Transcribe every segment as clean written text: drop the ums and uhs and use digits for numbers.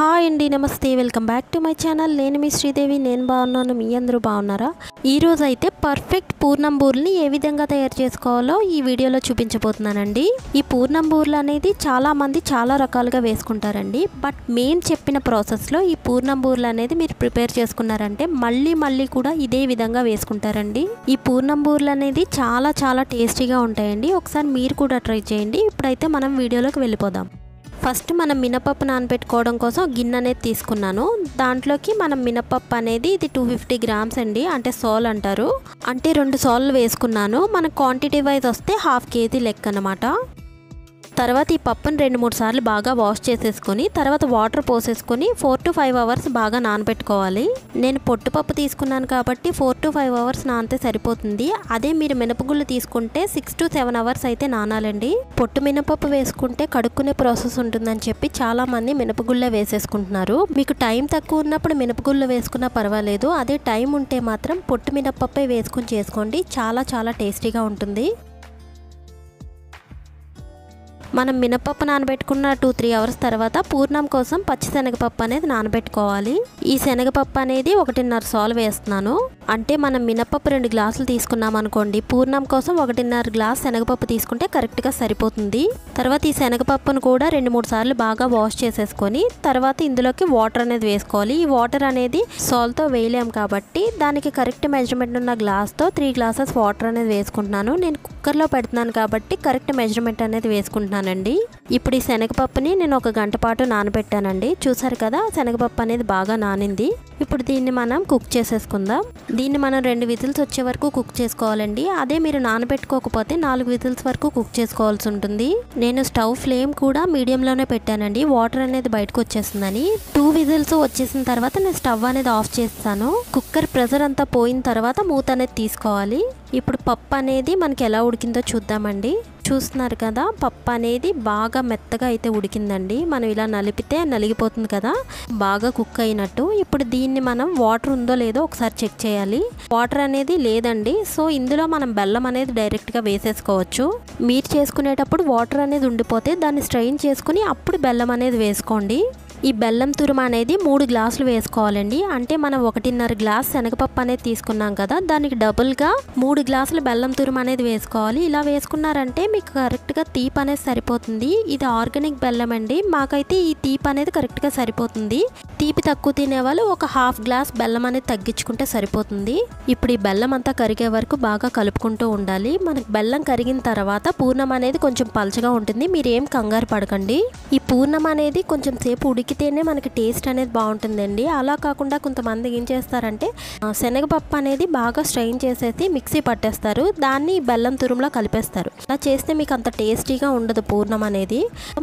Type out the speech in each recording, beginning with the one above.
Hi అండి, నమస్తే. Welcome back to my channel. నేను మీ శ్రీదేవి. నేను బాగున్నాను, మీ అందరూ బాగున్నారా? ఈరోజు అయితే పర్ఫెక్ట్ పూర్ణం బూరెల్ని ఏ విధంగా తయారు చేసుకోవాలో ఈ వీడియోలో చూపించబోతున్నానండి. ఈ పూర్ణం బూరెలు అనేది చాలామంది చాలా రకాలుగా వేసుకుంటారండి. బట్ మేము చెప్పిన ప్రాసెస్లో ఈ పూర్ణం బూరెలు అనేది మీరు ప్రిపేర్ చేసుకున్నారంటే మళ్ళీ కూడా ఇదే విధంగా వేసుకుంటారండి. ఈ పూర్ణం బూరెలు అనేది చాలా టేస్టీగా ఉంటాయండి. ఒకసారి మీరు కూడా ట్రై చేయండి. ఇప్పుడైతే మనం వీడియోలోకి వెళ్ళిపోదాం. ఫస్ట్ మనం మినపప్పు నానబెట్టుకోవడం కోసం గిన్నె అనేది తీసుకున్నాను. దాంట్లోకి మనం మినపప్పు అనేది ఇది 250 గ్రామ్స్ అండి, అంటే సోల్ అంటారు. అంటే 2 సోళ్ళు వేసుకున్నాను. మన క్వాంటిటీ వైజ్ వస్తే 1/2 kg లెక్క అనమాట. తర్వాత ఈ పప్పుని 2-3 సార్లు బాగా వాష్ చేసేసుకొని తర్వాత వాటర్ పోసేసుకొని 4 to 5 అవర్స్ బాగా నానబెట్టుకోవాలి. నేను పొట్టుపప్పు తీసుకున్నాను కాబట్టి 4 to 5 అవర్స్ నానితే సరిపోతుంది. అదే మీరు మినపగుళ్ళు తీసుకుంటే 6 to 7 అవర్స్ అయితే నానాలండి. పొట్టు మినపప్పు వేసుకుంటే కడుక్కునే ప్రాసెస్ ఉంటుందని చెప్పి చాలామంది మినపగుళ్ళే వేసేసుకుంటున్నారు. మీకు టైం తక్కువ ఉన్నప్పుడు మినపగుళ్ళు వేసుకున్నా పర్వాలేదు. అదే టైం ఉంటే మాత్రం పొట్టు మినపప్పే వేసుకుని చేసుకోండి. చాలా టేస్టీగా ఉంటుంది. మనం మినపప్పు నానబెట్టుకున్న 2-3 అవర్స్ తర్వాత పూర్ణం కోసం పచ్చిశనగపప్పు అనేది నానబెట్టుకోవాలి. ఈ శనగపప్పు అనేది 1.5 సోలు వేస్తున్నాను. అంటే మనం మినపప్పు 2 గ్లాసులు తీసుకున్నాం అనుకోండి, పూర్ణం కోసం 1.5 గ్లాస్ శనగపప్పు తీసుకుంటే కరెక్ట్గా సరిపోతుంది. తర్వాత ఈ శనగపప్పును కూడా 2-3 సార్లు బాగా వాష్ చేసేసుకొని తర్వాత ఇందులోకి వాటర్ అనేది వేసుకోవాలి. ఈ వాటర్ అనేది సాల్ట్తో వేయలేం కాబట్టి దానికి కరెక్ట్ మెజర్మెంట్ ఉన్న గ్లాస్తో 3 గ్లాసెస్ వాటర్ అనేది వేసుకుంటున్నాను. నేను కుక్కర్లో పెడుతున్నాను కాబట్టి కరెక్ట్ మెజర్మెంట్ అనేది వేసుకుంటున్నాను. ఇప్పుడు ఈ శనగపప్పుని నేను 1 గంట పాటు నానబెట్టానండి. చూసారు కదా, శనగపప్పు అనేది బాగా నానింది. ఇప్పుడు దీన్ని మనం కుక్ చేసేసుకుందాం. దీన్ని మనం 2 విజిల్స్ వచ్చే వరకు కుక్ చేసుకోవాలండి. అదే మీరు నానబెట్టుకోకపోతే 4 విజిల్స్ వరకు కుక్ చేసుకోవాల్సి ఉంటుంది. నేను స్టవ్ ఫ్లేమ్ కూడా మీడియంలోనే పెట్టానండి, వాటర్ అనేది బయటకు వచ్చేస్తుందని. 2 విజిల్స్ వచ్చేసిన తర్వాత నేను స్టవ్ అనేది ఆఫ్ చేస్తాను. కుక్కర్ ప్రెషర్ అంతా పోయిన తర్వాత మూత అనేది తీసుకోవాలి. ఇప్పుడు పప్పు అనేది మనకి ఎలా ఉడికిందో చూద్దామండి. చూస్తున్నారు కదా, పప్పు అనేది బాగా మెత్తగా అయితే ఉడికిందండి. మనం ఇలా నలిపితే నలిగిపోతుంది కదా, బాగా కుక్ అయినట్టు. ఇప్పుడు దీన్ని మనం వాటర్ ఉందో లేదో ఒకసారి చెక్ చేయాలి. వాటర్ అనేది లేదండి, సో ఇందులో మనం బెల్లం అనేది డైరెక్ట్గా వేసేసుకోవచ్చు. మీరు చేసుకునేటప్పుడు వాటర్ అనేది ఉండిపోతే దాన్ని స్ట్రెయిన్ చేసుకుని అప్పుడు బెల్లం అనేది వేసుకోండి. ఈ బెల్లం తురుము అనేది 3 గ్లాసులు వేసుకోవాలండి. అంటే మనం 1.5 గ్లాస్ శనగపప్పు అనేది తీసుకున్నాం కదా, దానికి డబుల్గా 3 గ్లాసులు బెల్లం తురుము అనేది వేసుకోవాలి. ఇలా వేసుకున్నారంటే మీకు కరెక్ట్గా తీపి అనేది సరిపోతుంది. ఇది ఆర్గానిక్ బెల్లం అండి. మాకైతే ఈ తీపి అనేది కరెక్ట్గా సరిపోతుంది. తీపి తక్కువ తినేవాళ్ళు 1/2 గ్లాస్ బెల్లం అనేది తగ్గించుకుంటే సరిపోతుంది. ఇప్పుడు ఈ బెల్లం అంతా కరిగే వరకు బాగా కలుపుకుంటూ ఉండాలి. మనకు బెల్లం కరిగిన తర్వాత పూర్ణం అనేది కొంచెం పలచగా ఉంటుంది. మీరేం కంగారు పడకండి. ఈ పూర్ణం అనేది కొంచెం సేపు ఉడికితేనే మనకి టేస్ట్ అనేది బాగుంటుందండి. అలా కాకుండా కొంతమంది ఏం చేస్తారంటే శనగపప్పు అనేది బాగా స్ట్రెయిన్ చేసేసి మిక్సీ పట్టేస్తారు, దాన్ని బెల్లం తురుములో కలిపేస్తారు. అలా చేస్తే మీకు అంత టేస్టీగా ఉండదు పూర్ణం అనేది.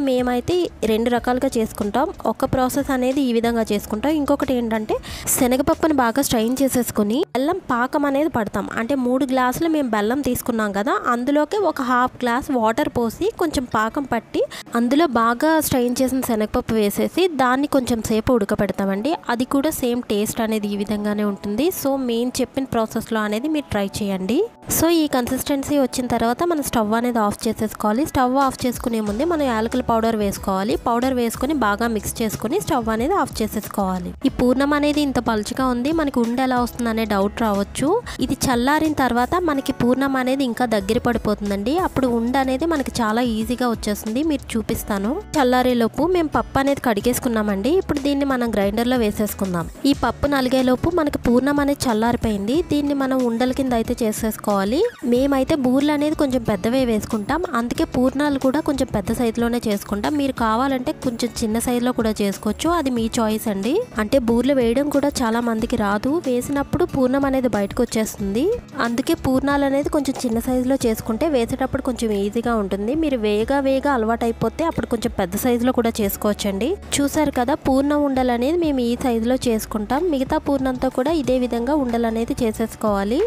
మేమైతే 2 రకాలుగా చేసుకుంటాం. ఒక ప్రాసెస్ అనేది ఈ విధంగా చేసుకుంటాం. ఇంకొకటి ఏంటంటే శనగపప్పుని బాగా స్ట్రెయిన్ చేసేసుకుని బెల్లం పాకం అనేది పడతాం. అంటే 3 గ్లాసులు మేము బెల్లం తీసుకున్నాం కదా, అందులోకి 1/2 గ్లాస్ వాటర్ పోసి కొంచెం పాకం పట్టి అందులో బాగా స్ట్రెయిన్ చేసిన శనగపప్పు వేసేసి దాన్ని కొంచెం సేపు ఉడకబెడతామండి. అది కూడా సేమ్ టేస్ట్ అనేది ఈ విధంగానే ఉంటుంది. సో మేము చెప్పిన ప్రాసెస్లో అనేది మీరు ట్రై చేయండి. సో ఈ కన్సిస్టెన్సీ వచ్చిన తర్వాత మనం స్టవ్ అనేది ఆఫ్ చేసేసుకోవాలి. స్టవ్ ఆఫ్ చేసుకునే ముందే మనం యాలకుల పౌడర్ వేసుకోవాలి. పౌడర్ వేసుకొని బాగా మిక్స్ చేసుకుని స్టవ్ అనేది ఆఫ్ చేసేసుకోవాలి. ఈ పూర్ణం అనేది ఇంత పలుచగా ఉంది, మనకి ఉండ ఎలా వస్తుంది అనే డౌట్ రావచ్చు. ఇది చల్లారిన తర్వాత మనకి పూర్ణం అనేది ఇంకా దగ్గర పడిపోతుందండి. అప్పుడు ఉండ అనేది మనకి చాలా ఈజీగా వచ్చేస్తుంది. మీరు చూపిస్తాను. చల్లారేలోపు మేము పప్పు అనేది కడిగేసుకున్నామండి. ఇప్పుడు దీన్ని మనం గ్రైండర్లో వేసేసుకుందాం. ఈ పప్పు నలిగేలోపు మనకి పూర్ణం అనేది చల్లారిపోయింది. దీన్ని మనం ఉండల కింద అయితే చేసేసుకోవాలి. మేమైతే బూరెలు అనేది కొంచెం పెద్దవే వేసుకుంటాం, అందుకే పూర్ణాలు కూడా కొంచెం పెద్ద సైజులోనే చేసుకుంటాం. మీరు కావాలంటే కొంచెం చిన్న సైజులో కూడా చేసుకోవచ్చు, అది మీ చాయిస్ అండి. అంటే బూరెలు వేయడం కూడా చాలా మందికి రాదు, వేసినప్పుడు పూర్ణం అనేది బయటకు వచ్చేస్తుంది. అందుకే పూర్ణాలు అనేది కొంచెం చిన్న సైజులో చేసుకుంటే వేసేటప్పుడు కొంచెం ఈజీగా ఉంటుంది. మీరు వేగా అలవాటు అయిపోతే అప్పుడు కొంచెం పెద్ద సైజులో కూడా చేసుకోవచ్చండి. చూసారు కదా, పూర్ణం ఉండలు అనేది మేము ఈ సైజులో చేసుకుంటాం. మిగతా పూర్ణంతో కూడా ఇదే విధంగా ఉండలు అనేది చేసేసుకోవాలి.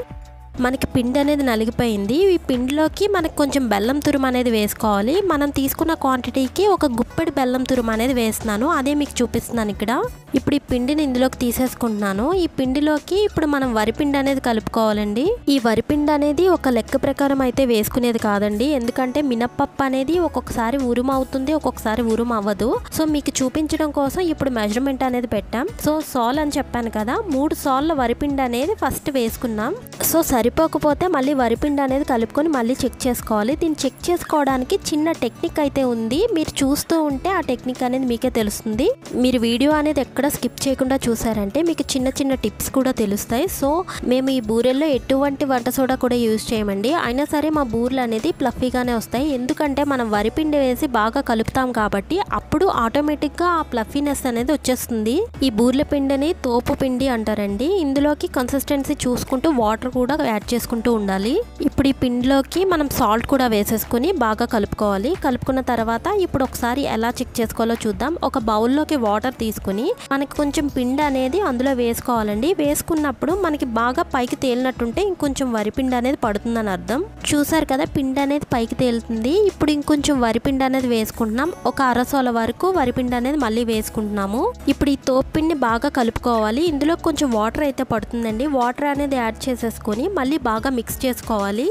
మనకి పిండి అనేది నలిగిపోయింది. ఈ పిండిలోకి మనకి కొంచెం బెల్లం తురుము అనేది వేసుకోవాలి. మనం తీసుకున్న క్వాంటిటీకి ఒక గుప్పెడు బెల్లం తురుము అనేది వేస్తున్నాను, అదే మీకు చూపిస్తున్నాను ఇక్కడ. ఇప్పుడు ఈ పిండిని ఇందులోకి తీసేసుకుంటున్నాను. ఈ పిండిలోకి ఇప్పుడు మనం వరిపిండి అనేది కలుపుకోవాలండి. ఈ వరిపిండి అనేది ఒక లెక్క ప్రకారం అయితే వేసుకునేది కాదండి, ఎందుకంటే మినప్పప్పు అనేది ఒక్కొక్కసారి ఉరుము అవుతుంది, ఒక్కొక్కసారి ఉరుము అవ్వదు. సో మీకు చూపించడం కోసం ఇప్పుడు మెజర్మెంట్ అనేది పెట్టాం. సో సాల్ అని చెప్పాను కదా, 3 సార్ల వరిపిండి అనేది ఫస్ట్ వేసుకున్నాం. సో సరిపోకపోతే మళ్ళీ వరిపిండి అనేది కలుపుకొని మళ్ళీ చెక్ చేసుకోవాలి. దీన్ని చెక్ చేసుకోవడానికి చిన్న టెక్నిక్ అయితే ఉంది, మీరు చూస్తూ ఉంటే ఆ టెక్నిక్ అనేది మీకే తెలుస్తుంది. మీరు వీడియో అనేది ఎక్కడ స్కిప్ చేయకుండా చూసారంటే మీకు చిన్న చిన్న టిప్స్ కూడా తెలుస్తాయి. సో మేము ఈ బూరెల్లో ఎటువంటి వంట సోడా కూడా యూజ్ చేయమండి, అయినా సరే మా బూరెలు అనేది ప్లఫీగానే వస్తాయి. ఎందుకంటే మనం వరిపిండి వేసి బాగా కలుపుతాం కాబట్టి అప్పుడు ఆటోమేటిక్గా ఆ ప్లఫీనెస్ అనేది వచ్చేస్తుంది. ఈ బూరెల పిండిని తోపు పిండి అంటారండి. ఇందులోకి కన్సిస్టెన్సీ చూసుకుంటూ వాటర్ కూడా యాడ్ చేసుకుంటూ ఉండాలి. ఇప్పుడు ఈ పిండిలోకి మనం సాల్ట్ కూడా వేసేసుకుని బాగా కలుపుకోవాలి. కలుపుకున్న తర్వాత ఇప్పుడు ఒకసారి ఎలా చెక్ చేసుకోవాలో చూద్దాం. ఒక బౌల్లోకి వాటర్ తీసుకుని మనకి కొంచెం పిండి అనేది అందులో వేసుకోవాలండి. వేసుకున్నప్పుడు మనకి బాగా పైకి తేలినట్టుంటే ఇంకొంచెం వరిపిండి అనేది పడుతుందని అర్థం. చూసారు కదా, పిండి అనేది పైకి తేలుతుంది. ఇప్పుడు ఇంకొంచెం వరిపిండి అనేది వేసుకుంటున్నాం. ఒక అరసోల వరకు వరిపిండి అనేది మళ్ళీ వేసుకుంటున్నాము. ఇప్పుడు ఈ తోపుపిండిని బాగా కలుపుకోవాలి. ఇందులో కొంచెం వాటర్ అయితే పడుతుందండి. వాటర్ అనేది యాడ్ చేసేసుకొని మళ్ళీ బాగా మిక్స్ చేసుకోవాలి.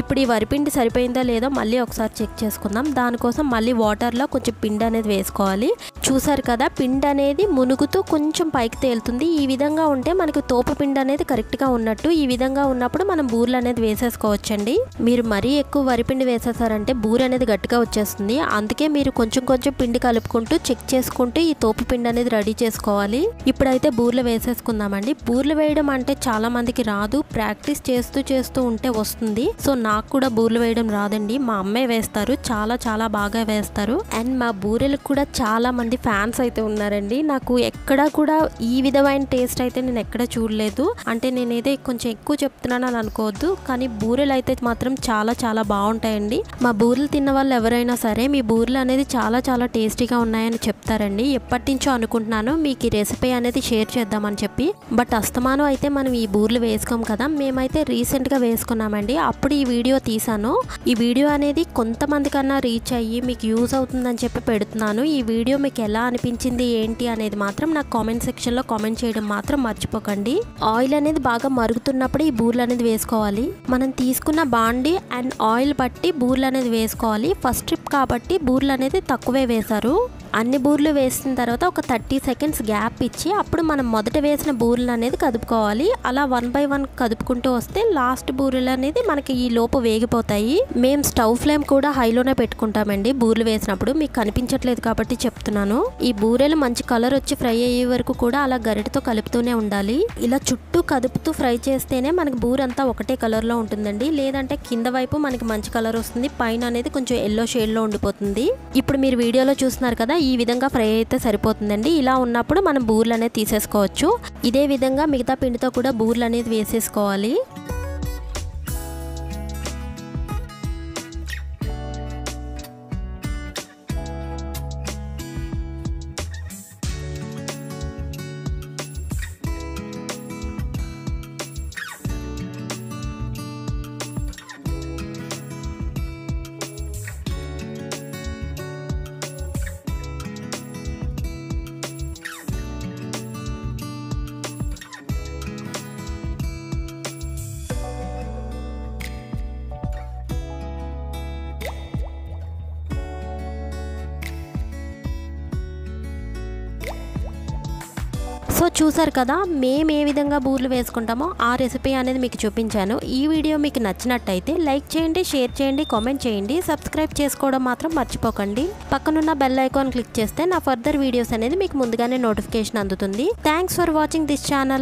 ఇప్పుడు ఈ వరిపిండి సరిపోయిందో లేదో మళ్ళీ ఒకసారి చెక్ చేసుకుందాం. దానికోసం మళ్ళీ వాటర్లో కొంచెం పిండి అనేది వేసుకోవాలి. చూసారు కదా, పిండి అనేది మునుగుతూ కొంచెం పైకి తేలుతుంది. ఈ విధంగా ఉంటే మనకి తోపు పిండి అనేది కరెక్ట్గా ఉన్నట్టు. ఈ విధంగా ఉన్నప్పుడు మనం బూరెలు అనేది వేసేసుకోవచ్చండి. మీరు మరీ ఎక్కువ వరిపిండి వేసేసారంటే బూరె అనేది గట్టిగా వచ్చేస్తుంది. అందుకే మీరు కొంచెం కొంచెం పిండి కలుపుకుంటూ చెక్ చేసుకుంటూ ఈ తోపు పిండి అనేది రెడీ చేసుకోవాలి. ఇప్పుడైతే బూరెలు వేసేసుకుందామండి. బూరెలు వేయడం అంటే చాలా మందికి రాదు, ప్రాక్టీస్ చేస్తూ ఉంటే వస్తుంది. సో నాకు కూడా బూరెలు వేయడం రాదండి, మా అమ్మే వేస్తారు, చాలా చాలా బాగా వేస్తారు. అండ్ మా బూరెలకు కూడా చాలా మంది ఫ్యాన్స్ అయితే ఉన్నారండి. నాకు ఎక్కడా కూడా ఈ విధమైన టేస్ట్ అయితే నేను ఎక్కడ చూడలేదు. అంటే నేనేదో కొంచెం ఎక్కువ చెప్తున్నాను అని అనుకోవద్దు, కానీ బూరెలు అయితే మాత్రం చాలా చాలా బాగుంటాయండి. మా బూరెలు తిన్న వాళ్ళు ఎవరైనా సరే మీ బూరెలు అనేది చాలా చాలా టేస్టీగా ఉన్నాయని చెప్తారండి. ఎప్పటి నుంచో అనుకుంటున్నాను మీకు ఈ రెసిపీ అనేది షేర్ చేద్దామని చెప్పి, బట్ అస్తమానం అయితే మనం ఈ బూరెలు వేసుకోం కదా. మేమైతే రీసెంట్గా వేసుకున్నామండి, అప్పుడు ఈ వీడియో తీసాను. ఈ వీడియో అనేది కొంతమంది కన్నా రీచ్ అయ్యి మీకు యూజ్ అవుతుందని చెప్పి పెడుతున్నాను. ఈ వీడియో మీకు ఎలా అనిపించింది ఏంటి అనేది మాత్రం నాకు కామెంట్ సెక్షన్లో కామెంట్ చేయడం మాత్రం మర్చిపోకండి. ఆయిల్ అనేది బాగా మరుగుతున్నప్పుడు ఈ బూరెలు అనేది వేసుకోవాలి. మనం తీసుకున్న బాండి అండ్ ఆయిల్ బట్టి బూరెలు అనేది వేసుకోవాలి. ఫస్ట్ ట్రిప్ కాబట్టి బూరెలు అనేది తక్కువే వేశారు. అన్ని బూరెలు వేసిన తర్వాత ఒక 30 సెకండ్స్ గ్యాప్ ఇచ్చి అప్పుడు మనం మొదట వేసిన బూరెలు అనేది కదుపుకోవాలి. అలా 1 by 1 కదుపుకుంటూ వస్తే లాస్ట్ బూరెలు అనేది మనకి ఈ లోపు వేగిపోతాయి. మేము స్టవ్ ఫ్లేమ్ కూడా హైలోనే పెట్టుకుంటామండి బూరెలు వేసినప్పుడు. మీకు కనిపించట్లేదు కాబట్టి చెప్తున్నాను. ఈ బూరెలు మంచి కలర్ వచ్చి ఫ్రై అయ్యే వరకు కూడా అలా గరిటతో కలుపుతూనే ఉండాలి. ఇలా చుట్టూ కదుపుతూ ఫ్రై చేస్తేనే మనకి బూరంతా ఒకటే కలర్లో ఉంటుందండి. లేదంటే కింద వైపు మనకి మంచి కలర్ వస్తుంది, పైన అనేది కొంచెం ఎల్లో షేడ్లో ఉండిపోతుంది. ఇప్పుడు మీరు వీడియోలో చూస్తున్నారు కదా, ఈ విధంగా ఫ్రై అయితే సరిపోతుందండి. ఇలా ఉన్నప్పుడు మనం బూరెలు అనేది తీసేసుకోవచ్చు. ఇదే విధంగా మిగతా పిండితో కూడా బూరెలు అనేది వేసేసుకోవాలి. సో చూసారు కదా, మేము ఏ విధంగా బూరెలు వేసుకుంటామో ఆ రెసిపీ అనేది మీకు చూపించాను. ఈ వీడియో మీకు నచ్చినట్టయితే లైక్ చేయండి, షేర్ చేయండి, కామెంట్ చేయండి, సబ్స్క్రైబ్ చేసుకోవడం మాత్రం మర్చిపోకండి. పక్కనున్న బెల్ ఐకాన్ క్లిక్ చేస్తే నా ఫర్దర్ వీడియోస్ అనేది మీకు ముందుగానే నోటిఫికేషన్ అందుతుంది. Thanks for watching this channel.